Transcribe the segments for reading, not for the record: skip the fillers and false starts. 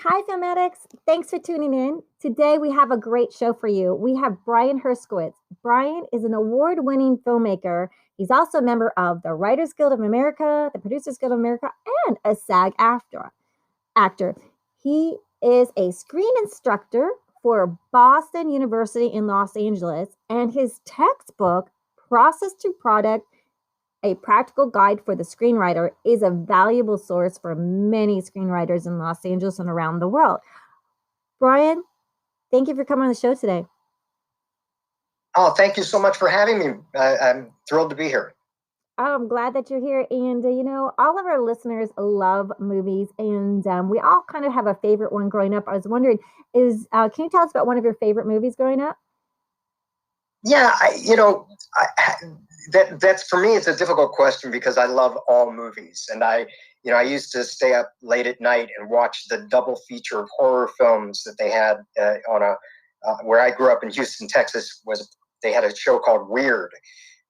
Hi, Filmatics. Thanks for tuning in. Today we have a great show for you. We have Brian Herskowitz. Brian is an award-winning filmmaker. He's also a member of the Writers Guild of America, the Producers Guild of America, and a SAG actor. He is a screen instructor for Boston University in Los Angeles, and his textbook, Process to Product, a practical guide for the screenwriter, is a valuable source for many screenwriters in Los Angeles and around the world. Brian, thank you for coming on the show today. Oh, thank you so much for having me. I'm thrilled to be here. Oh, I'm glad that you're here. And, all of our listeners love movies, and we all kind of have a favorite one growing up. I was wondering, can you tell us about one of your favorite movies growing up? Yeah, that's for me. It's a difficult question because I love all movies, and I used to stay up late at night and watch the double feature of horror films that they had where I grew up in Houston, Texas. They had a show called Weird,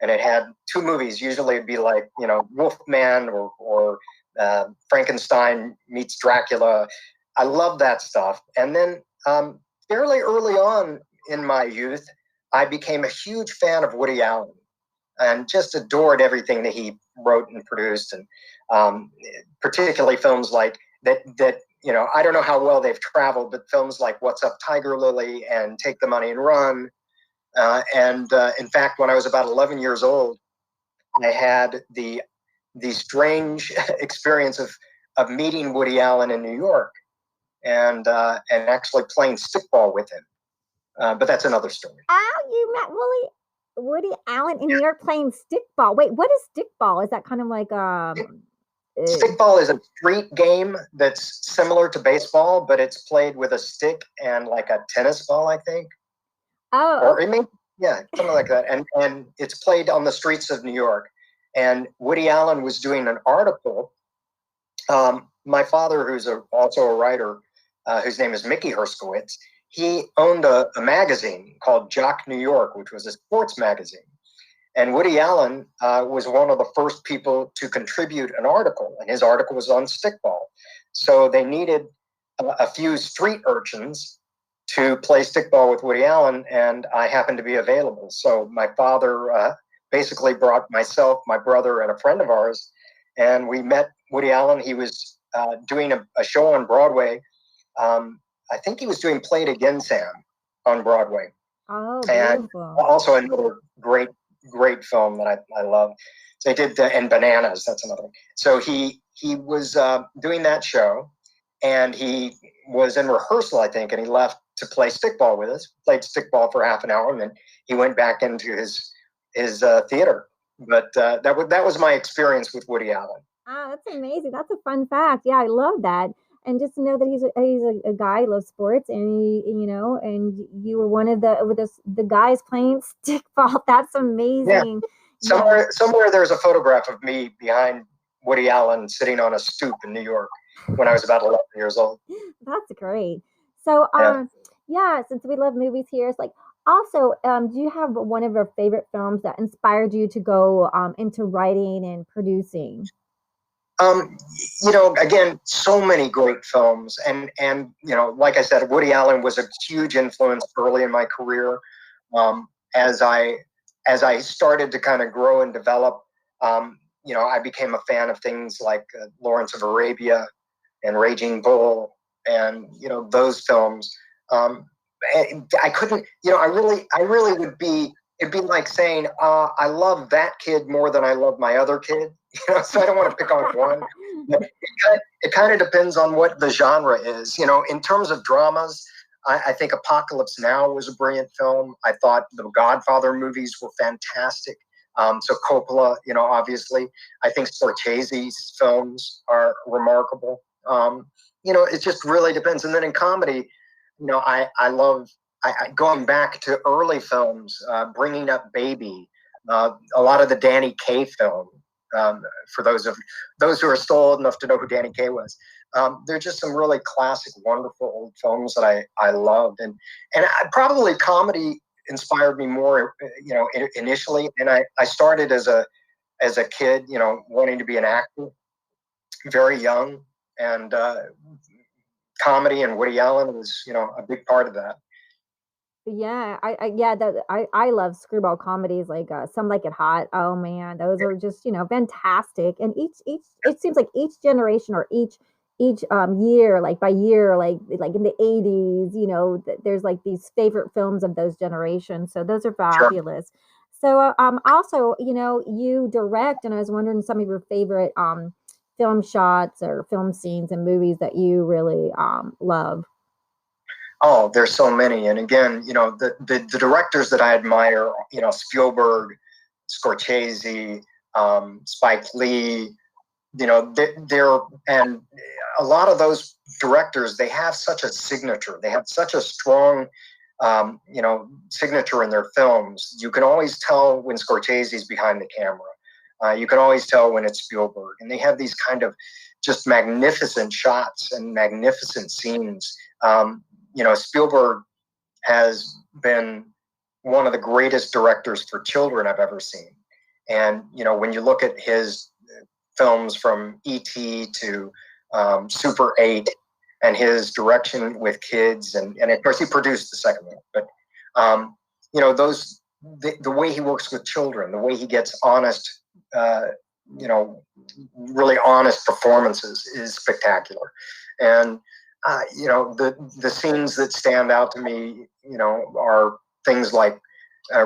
and it had two movies. Usually, it'd be like Wolfman or Frankenstein meets Dracula. I love that stuff, and then fairly early on in my youth, I became a huge fan of Woody Allen and just adored everything that he wrote and produced, and particularly films like that. I don't know how well they've traveled, but films like What's Up, Tiger Lily and Take the Money and Run. In fact, when I was about 11 years old, I had the strange experience of meeting Woody Allen in New York and actually playing stickball with him. But that's another story. Oh, you met Woody Allen in New York playing stickball. Wait, what is stickball? Is that kind of like Stickball is a street game that's similar to baseball, but it's played with a stick and like a tennis ball, I think. Oh, or something like that. And it's played on the streets of New York. And Woody Allen was doing an article. My father, who's also a writer, whose name is Mickey Herskowitz, he owned a magazine called Jock New York, which was a sports magazine. And Woody Allen was one of the first people to contribute an article, and his article was on stickball. So they needed a few street urchins to play stickball with Woody Allen, and I happened to be available. So my father basically brought myself, my brother, and a friend of ours, and we met Woody Allen. He was doing a show on Broadway. I think he was doing Play It Again, Sam, on Broadway. Oh, and beautiful. Also another great film that I love. So they did and Bananas. That's another one. So he was doing that show, and he was in rehearsal, I think, and he left to play stickball with us. Played stickball for half an hour, and then he went back into his theater. But that was my experience with Woody Allen. Ah, that's amazing. That's a fun fact. Yeah, I love that. And just to know that he's a guy who loves sports, and and you were one of the guys playing stickball. That's amazing. Yeah. Somewhere there's a photograph of me behind Woody Allen sitting on a stoop in New York when I was about 11 years old. That's great. So, since we love movies here, it's like, also, do you have one of your favorite films that inspired you to go into writing and producing? Again, so many great films, and like I said, Woody Allen was a huge influence early in my career. As I started to kind of grow and develop, I became a fan of things like Lawrence of Arabia and Raging Bull, and those films. I couldn't, I really would be. It'd be like saying, I love that kid more than I love my other kid. So I don't want to pick on one. It kind of depends on what the genre is. In terms of dramas, I think Apocalypse Now was a brilliant film. I thought the Godfather movies were fantastic. So Coppola, obviously. I think Scorsese's films are remarkable. It just really depends. And then in comedy, I love going back to early films, Bringing Up Baby, a lot of the Danny Kaye film. For those who are still old enough to know who Danny Kaye was, they're just some really classic, wonderful old films that I loved, and probably comedy inspired me more, initially. And I started as a kid, wanting to be an actor, very young, and comedy, and Woody Allen was, a big part of that. Yeah, I love screwball comedies like Some Like It Hot. Oh man, those are just, fantastic. And each it seems like each generation or each year, like by year, like in the 80s, there's like these favorite films of those generations. So those are Sure. fabulous. So also, you direct, and I was wondering some of your favorite film shots or film scenes and movies that you really love. Oh, there's so many. And again, the directors that I admire, Spielberg, Scorsese, Spike Lee, they're, and a lot of those directors, they have such a signature. They have such a strong, signature in their films. You can always tell when Scorsese's behind the camera. You can always tell when it's Spielberg. And they have these kind of just magnificent shots and magnificent scenes. Spielberg has been one of the greatest directors for children I've ever seen. And, when you look at his films from E.T. to Super 8 and his direction with kids, and of course he produced the second one, but, the way he works with children, the way he gets honest, really honest performances is spectacular. And the scenes that stand out to me, are things like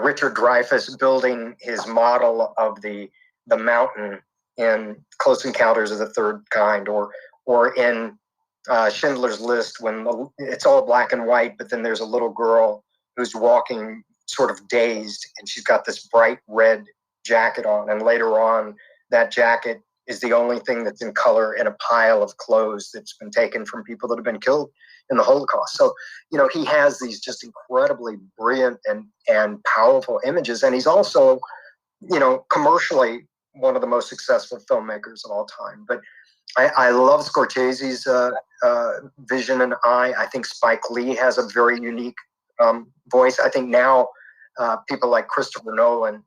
Richard Dreyfuss building his model of the mountain in Close Encounters of the Third Kind, or in Schindler's List, when it's all black and white, but then there's a little girl who's walking sort of dazed, and she's got this bright red jacket on, and later on, that jacket is the only thing that's in color in a pile of clothes that's been taken from people that have been killed in the Holocaust. So, he has these just incredibly brilliant and powerful images. And he's also, commercially one of the most successful filmmakers of all time. But I love Scorsese's vision and eye. I think Spike Lee has a very unique voice. I think now people like Christopher Nolan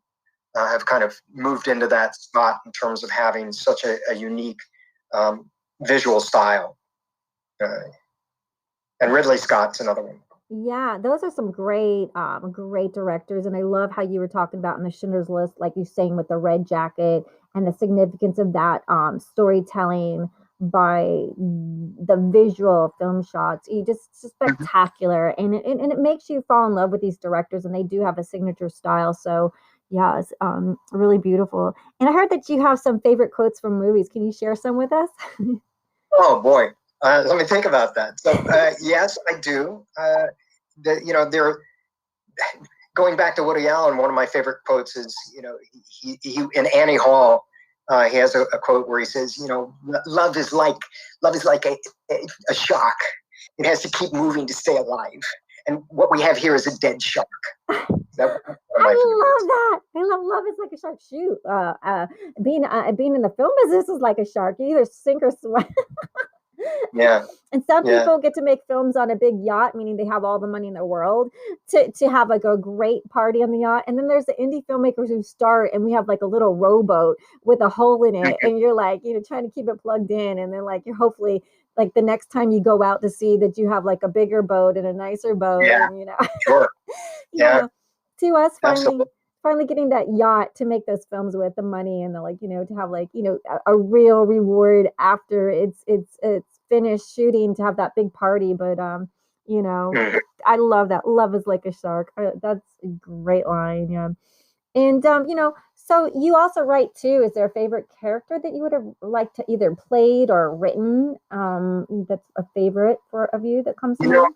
have kind of moved into that spot in terms of having such a unique visual style. And Ridley Scott's another one. Yeah, those are some great directors, and I love how you were talking about in the Schindler's List, like you saying with the red jacket and the significance of that storytelling by the visual film shots. You just spectacular, and it makes you fall in love with these directors, and they do have a signature style. So yeah, it's really beautiful. And I heard that you have some favorite quotes from movies. Can you share some with us? Oh boy, let me think about that. So yes, I do. They're going back to Woody Allen. One of my favorite quotes is, he in Annie Hall, he has a quote where he says, love is like a shark. It has to keep moving to stay alive, and what we have here is a dead shark. I love that. I love is like a shark. Shoot, being in the film business is like a shark. You either sink or swim. Yeah. And some people get to make films on a big yacht, meaning they have all the money in the world to have like a great party on the yacht. And then there's the indie filmmakers who start, and we have like a little rowboat with a hole in it, and you're like, trying to keep it plugged in, and then like you're hopefully like the next time you go out to sea that you have like a bigger boat and a nicer boat. Yeah. And, Sure. Yeah. To us Absolutely. finally getting that yacht to make those films with the money and the to have like a real reward after it's finished shooting, to have that big party. But I love that. Love is like a shark. That's a great line. Yeah. And so you also write too. Is there a favorite character that you would have liked to either played or written? That's a favorite of you that comes to mind?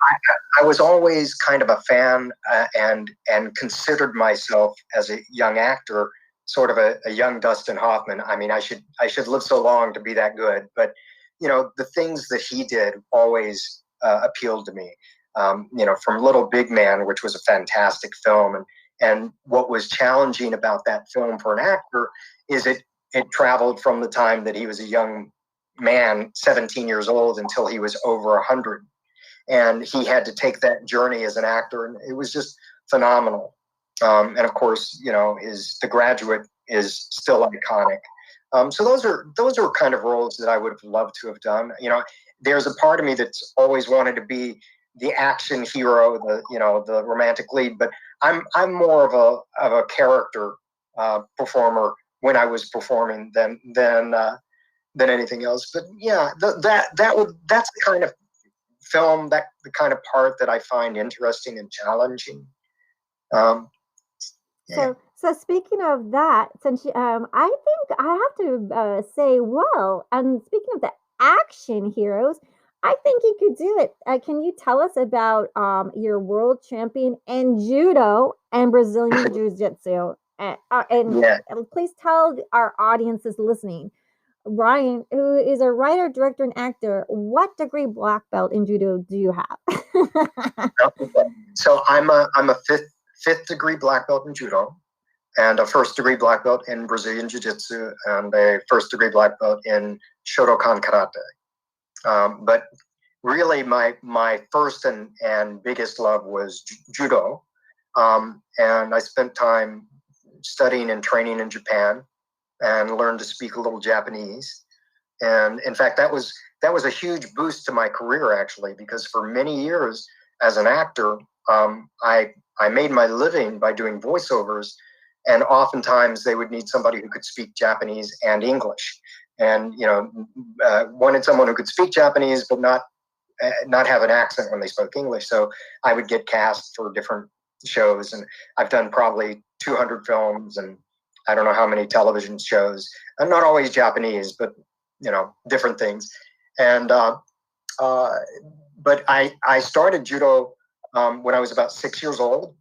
I was always kind of a fan and considered myself as a young actor sort of a young Dustin Hoffman. I mean, I should live so long to be that good. But the things that he did always appealed to me. From Little Big Man, which was a fantastic film, and what was challenging about that film for an actor is it traveled from the time that he was a young man, 17 years old, until he was over 100. And he had to take that journey as an actor, and it was just phenomenal. And of course, The Graduate is still iconic. So those are kind of roles that I would have loved to have done. there's a part of me that's always wanted to be the action hero, the romantic lead, but I'm more of a character performer when I was performing than anything else. But yeah, that's the kind of film, the kind of part that I find interesting and challenging. Yeah. So speaking of that, since I think I have to say, well, and speaking of the action heroes, I think you could do it. Can you tell us about your world champion in judo and Brazilian jiu-jitsu? And please tell our audiences listening, Brian, who is a writer, director, and actor, what degree black belt in judo do you have? So I'm a fifth degree black belt in judo, and a first degree black belt in Brazilian jiu-jitsu, and a first degree black belt in Shotokan karate. But really, my first and biggest love was judo, and I spent time studying and training in Japan, and learned to speak a little Japanese. And in fact, that was a huge boost to my career, actually, because for many years as an actor, I made my living by doing voiceovers, and oftentimes they would need somebody who could speak Japanese and English, and wanted someone who could speak Japanese but not have an accent when they spoke English. So I would get cast for different shows, and I've done probably 200 films and I don't know how many television shows. I'm not always Japanese, but different things. And but I started judo when I was about 6 years old,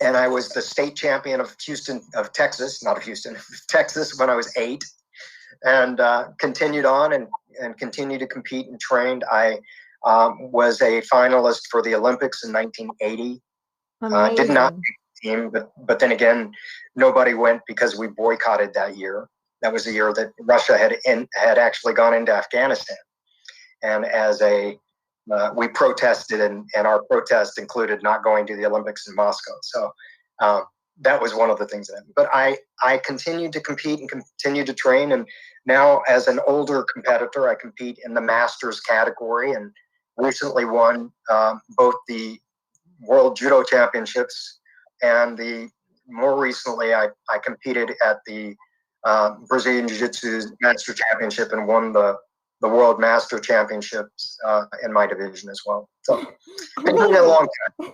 and I was the state champion of Texas when I was 8, and continued on and continued to compete and trained. I was a finalist for the Olympics in 1980. Did not make the team, but then again, nobody went because we boycotted that year. That was the year that Russia had actually gone into Afghanistan, and we protested, and our protest included not going to the Olympics in Moscow. So that was one of the things that happened. But I continued to compete and continued to train, and now as an older competitor, I compete in the Masters category, and recently won both the World Judo Championships, and more recently I competed at the Brazilian Jiu-Jitsu Master Championship and won the World Master Championships in my division as well. So been doing it a long time.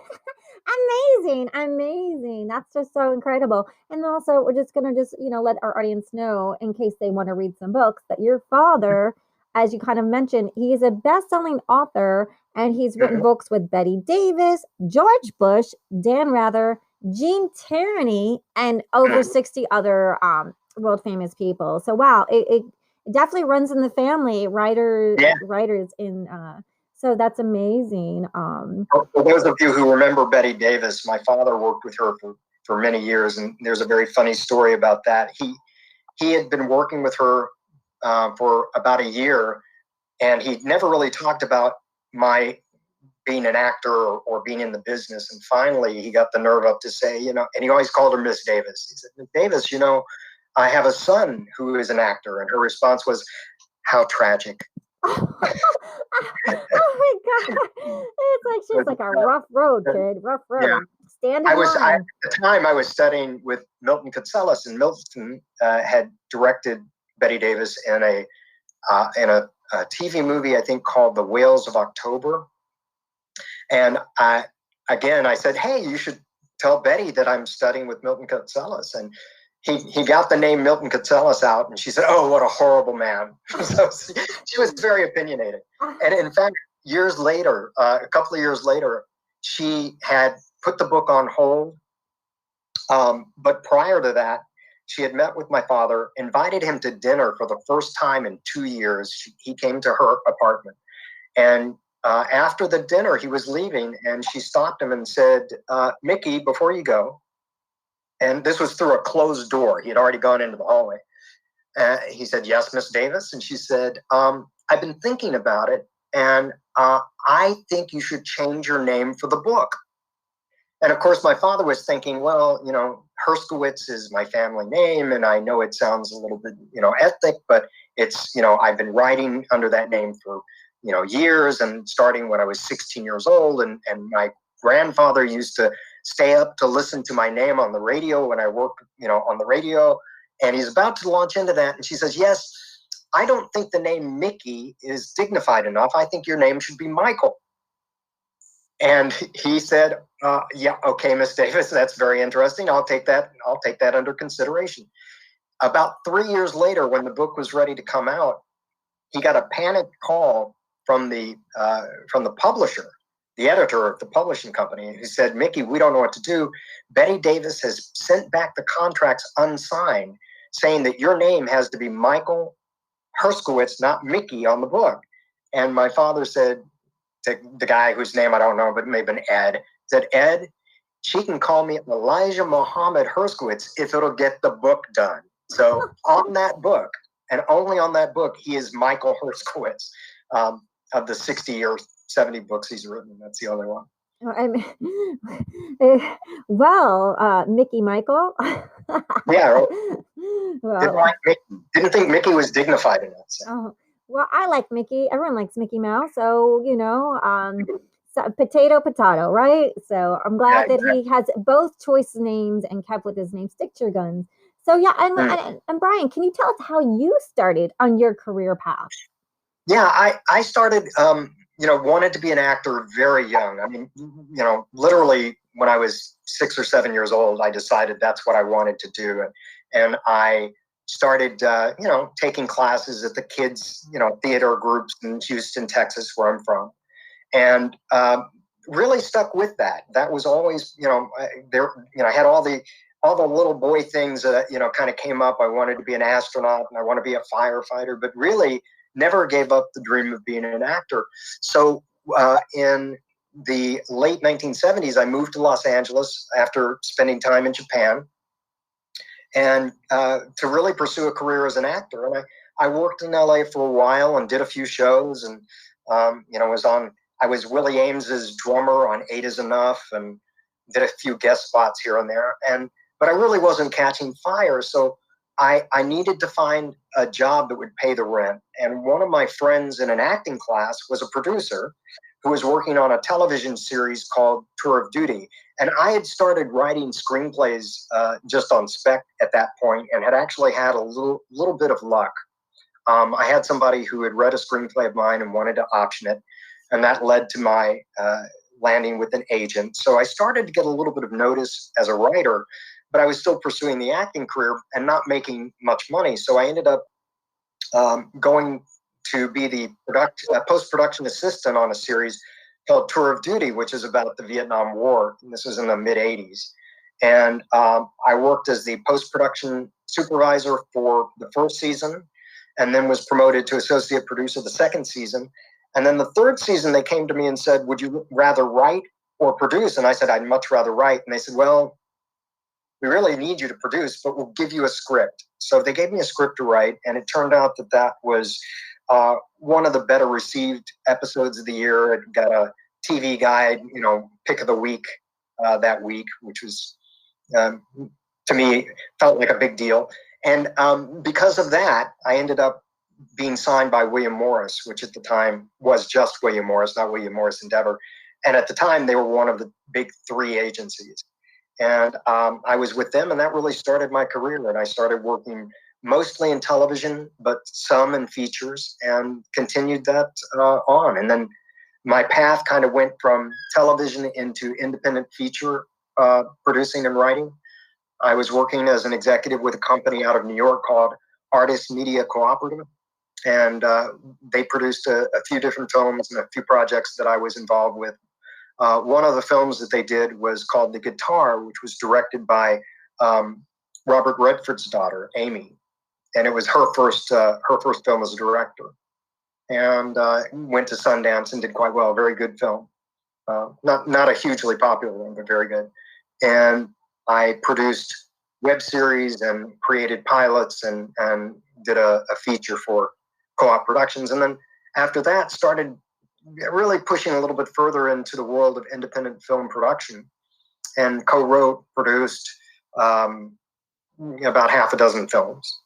Amazing. That's just so incredible. And also, we're just going to let our audience know, in case they want to read some books, that your father, as you kind of mentioned, he is a best-selling author, and he's written books with Betty Davis, George Bush, Dan Rather, Gene Tierney, and over 60 other world famous people. So wow, it definitely runs in the family. Writers in. So that's amazing. For those of you who remember Betty Davis, my father worked with her for many years, and there's a very funny story about that. He had been working with her for about a year, and he never really talked about my being an actor or being in the business. And finally, he got the nerve up to say, and he always called her Miss Davis. He said, Miss Davis, I have a son who is an actor. And her response was, how tragic. Oh my God. It's like she's like a rough road, kid. Rough road. Yeah. Stand in line. At the time, I was studying with Milton Katselas, and Milton had directed Betty Davis in a TV movie, I think, called The Whales of October. And I said, hey, you should tell Betty that I'm studying with Milton Katselas. And he got the name Milton Katselas out, and she said, oh, what a horrible man. So she was very opinionated. And in fact, a couple of years later, she had put the book on hold. But prior to that, she had met with my father, invited him to dinner for the first time in 2 years. He came to her apartment. And after the dinner, he was leaving, and she stopped him and said, Mickey, before you go, and this was through a closed door. He had already gone into the hallway. He said, yes, Miss Davis. And she said, I've been thinking about it, and I think you should change your name for the book. And of course, my father was thinking, well, Herskowitz is my family name, and I know it sounds a little bit, ethnic, but it's, I've been writing under that name for years, and starting when I was 16 years old. And my grandfather used to stay up to listen to my name on the radio when I worked, on the radio. And he's about to launch into that. And she says, yes, I don't think the name Mickey is dignified enough. I think your name should be Michael. And he said, yeah, okay, Miss Davis, that's very interesting. I'll take that under consideration. About 3 years later, when the book was ready to come out, he got a panicked call from the publisher, the editor of the publishing company, who said, Mickey, we don't know what to do. Betty Davis has sent back the contracts unsigned, saying that your name has to be Michael Herskowitz, not Mickey, on the book. And my father said to the guy whose name I don't know, but it may have been Ed, said, Ed, she can call me Elijah Muhammad Herskowitz if it'll get the book done. So on that book, and only on that book, he is Michael Herskowitz. Of the 60 or 70 books he's written, that's the only one. Mickey Michael. Yeah. Well, didn't think Mickey was dignified enough. So. Oh, well, I like Mickey. Everyone likes Mickey Mouse. So, potato, right? So I'm glad that he has both choice names and kept with his name, Stick to Your Guns. So, yeah. And Brian, can you tell us how you started on your career path? Yeah, I started, wanted to be an actor very young. I mean, literally when I was 6 or 7 years old, I decided that's what I wanted to do. And I started, taking classes at the kids, theater groups in Houston, Texas, where I'm from. And really stuck with that. That was always, I had all the little boy things that, kind of came up. I wanted to be an astronaut and I want to be a firefighter, but really never gave up the dream of being an actor. So in the late 1970s, I moved to Los Angeles after spending time in Japan, and to really pursue a career as an actor. And I worked in LA for a while and did a few shows, and I was Willie Ames's drummer on Eight Is Enough, and did a few guest spots here and there. But I really wasn't catching fire, so I needed to find a job that would pay the rent. And one of my friends in an acting class was a producer who was working on a television series called Tour of Duty. And I had started writing screenplays just on spec at that point, and had actually had a little bit of luck. I had somebody who had read a screenplay of mine and wanted to option it, and that led to my landing with an agent. So I started to get a little bit of notice as a writer, but I was still pursuing the acting career and not making much money. So I ended up going to be the post-production assistant on a series called Tour of Duty, which is about the Vietnam War. And this was in the mid-'80s. And I worked as the post-production supervisor for the first season, and then was promoted to associate producer the second season. And then the third season, they came to me and said, would you rather write or produce? And I said, I'd much rather write. And they said, well, we really need you to produce, but we'll give you a script. So they gave me a script to write, and it turned out that was one of the better received episodes of the year. It got a TV Guide, pick of the week that week, which was, to me, felt like a big deal. And because of that, I ended up being signed by William Morris, which at the time was just William Morris, not William Morris Endeavor. And at the time, they were one of the big three agencies. And I was with them, and that really started my career. And I started working mostly in television, but some in features, and continued that on. And then my path kind of went from television into independent feature producing and writing. I was working as an executive with a company out of New York called Artist Media Cooperative. And they produced a few different films and a few projects that I was involved with. One of the films that they did was called The Guitar, which was directed by Robert Redford's daughter, Amy. And it was her first film as a director. And went to Sundance and did quite well. Very good film. Not a hugely popular one, but very good. And I produced web series and created pilots and did a feature for Co-op Productions. And then after that, started really pushing a little bit further into the world of independent film production, and co-wrote, produced about half a dozen films.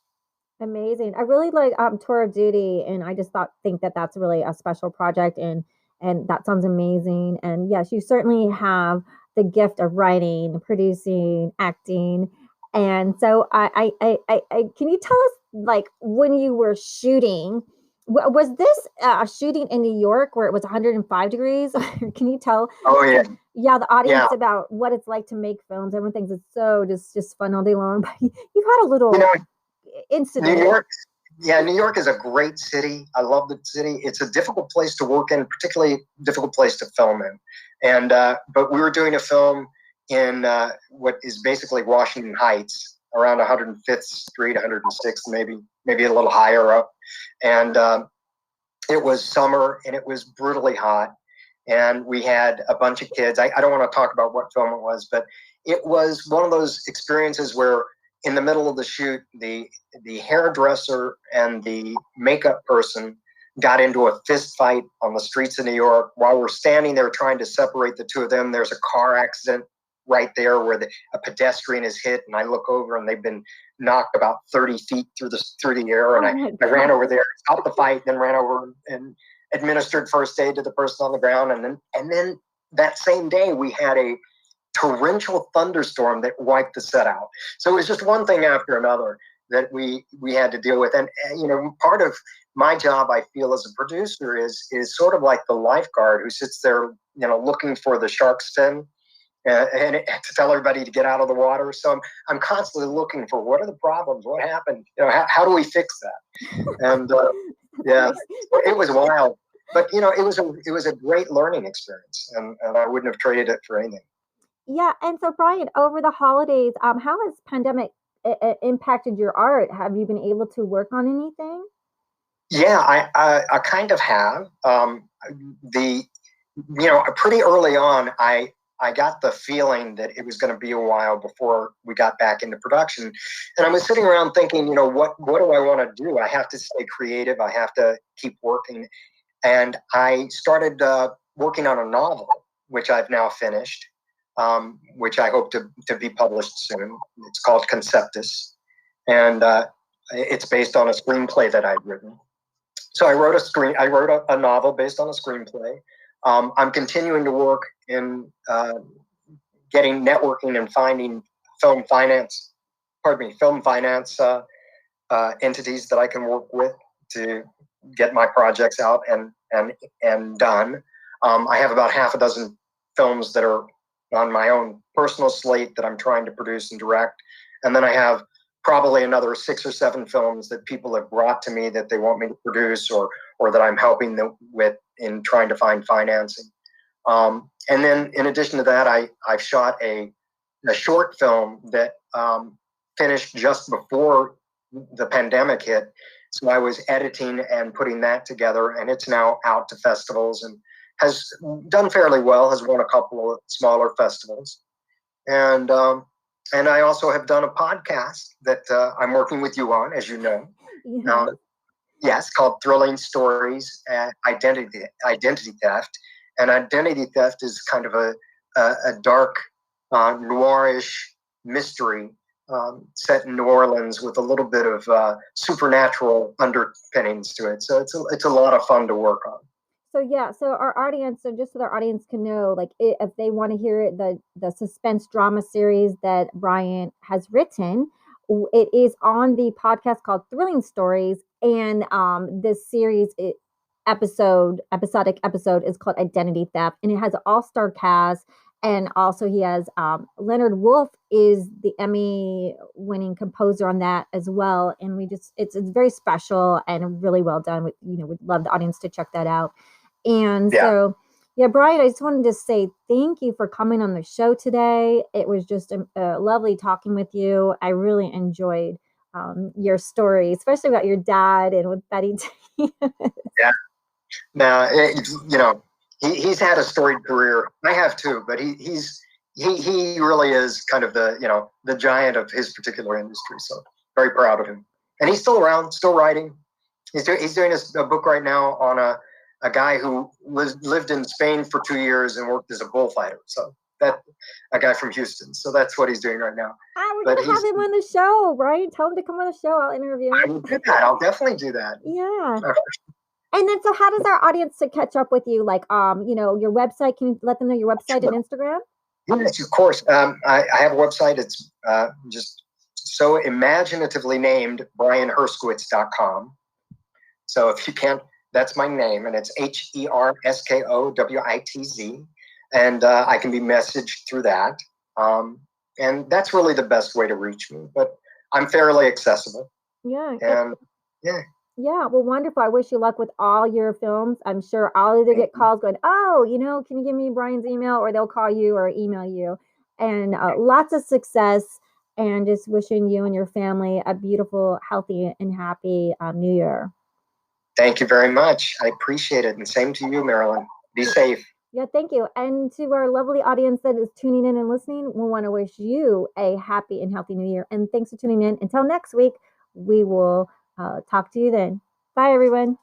Amazing. I really like Tour of Duty, and I just think that that's really a special project, and that sounds amazing. And yes, you certainly have the gift of writing, producing, acting. And so can you tell us, like, when you were shooting, was this a shooting in New York where it was 105 degrees? Can you tell Oh yeah, yeah, the audience yeah. about what it's like to make films? Everyone thinks it's so just fun all day long, but you've had a You little know, New incident. York. Yeah, New York is a great city. I love the city. It's a difficult place to work in, particularly difficult place to film in. And but we were doing a film in what is basically Washington Heights, around 105th Street, 106th, maybe a little higher up. And it was summer, and it was brutally hot. And we had a bunch of kids. I don't want to talk about what film it was, but it was one of those experiences where in the middle of the shoot, the hairdresser and the makeup person got into a fist fight on the streets of New York. While we're standing there trying to separate the two of them, there's a car accident right there where a pedestrian is hit, and I look over and they've been knocked about 30 feet through the air, and I ran over there, stopped the fight, then ran over and administered first aid to the person on the ground, and then that same day we had a torrential thunderstorm that wiped the set out. So it was just one thing after another that we had to deal with. And part of my job, I feel, as a producer is sort of like the lifeguard who sits there, looking for the shark's fin. And to tell everybody to get out of the water. So I'm constantly looking for what are the problems, what happened, how do we fix that? And yeah, it was wild, but it was a great learning experience, and I wouldn't have traded it for anything. Yeah, and so Brian, over the holidays, how has pandemic impacted your art? Have you been able to work on anything? Yeah, I kind of have. Pretty early on, I got the feeling that it was going to be a while before we got back into production. And I was sitting around thinking, what do I want to do? I have to stay creative. I have to keep working. And I started working on a novel, which I've now finished, which I hope to be published soon. It's called Conceptus. And it's based on a screenplay that I'd written. So I wrote a novel based on a screenplay. I'm continuing to work in getting networking and finding film finance entities that I can work with to get my projects out and done. I have about half a dozen films that are on my own personal slate that I'm trying to produce and direct. And then I have probably another 6 or 7 films that people have brought to me that they want me to produce or that I'm helping them with in trying to find financing. And then in addition to that, I've shot a short film that finished just before the pandemic hit. So I was editing and putting that together, and it's now out to festivals and has done fairly well, has won a couple of smaller festivals. And I also have done a podcast that I'm working with you on, as you know. Yeah. Yes, called Thrilling Stories, Identity Theft. And identity theft is kind of a dark, noirish mystery set in New Orleans with a little bit of supernatural underpinnings to it. So it's a lot of fun to work on. So yeah, so our audience, so just so our audience can know, like if they want to hear the suspense drama series that Brian has written, it is on the podcast called Thrilling Stories, and this series episodic episode is called Identity Theft, and it has an all-star cast. And also he has Leonard Wolf is the Emmy-winning composer on that as well. And it's very special and really well done. We'd love the audience to check that out. And so, yeah, Brian, I just wanted to say thank you for coming on the show today. It was just lovely talking with you. I really enjoyed your story, especially about your dad and with Betty. Yeah. Now, he's had a storied career. I have too, but he really is kind of the giant of his particular industry. So very proud of him. And he's still around, still writing. He's doing a book right now on a guy who lived in Spain for 2 years and worked as a bullfighter. So a guy from Houston. So that's what he's doing right now. We're going to have him on the show, Brian. Tell him to come on the show. I'll interview him. I will do that. I'll definitely do that. Yeah. And then, so how does our audience to catch up with you? Like, your website, can you let them know your website and Instagram? Yes, of course. I have a website. It's just so imaginatively named, brianherskowitz.com. So if you can't, that's my name, and it's HERSKOWITZ. And I can be messaged through that. And that's really the best way to reach me. But I'm fairly accessible. Yeah. And yeah. Yeah, well, wonderful. I wish you luck with all your films. I'm sure I'll either get calls going, oh, can you give me Brian's email, or they'll call you or email you. And lots of success, and just wishing you and your family a beautiful, healthy, and happy New Year. Thank you very much. I appreciate it. And same to you, Marilyn. Be safe. Yeah, thank you. And to our lovely audience that is tuning in and listening, we want to wish you a happy and healthy New Year. And thanks for tuning in. Until next week, we will talk to you then. Bye, everyone.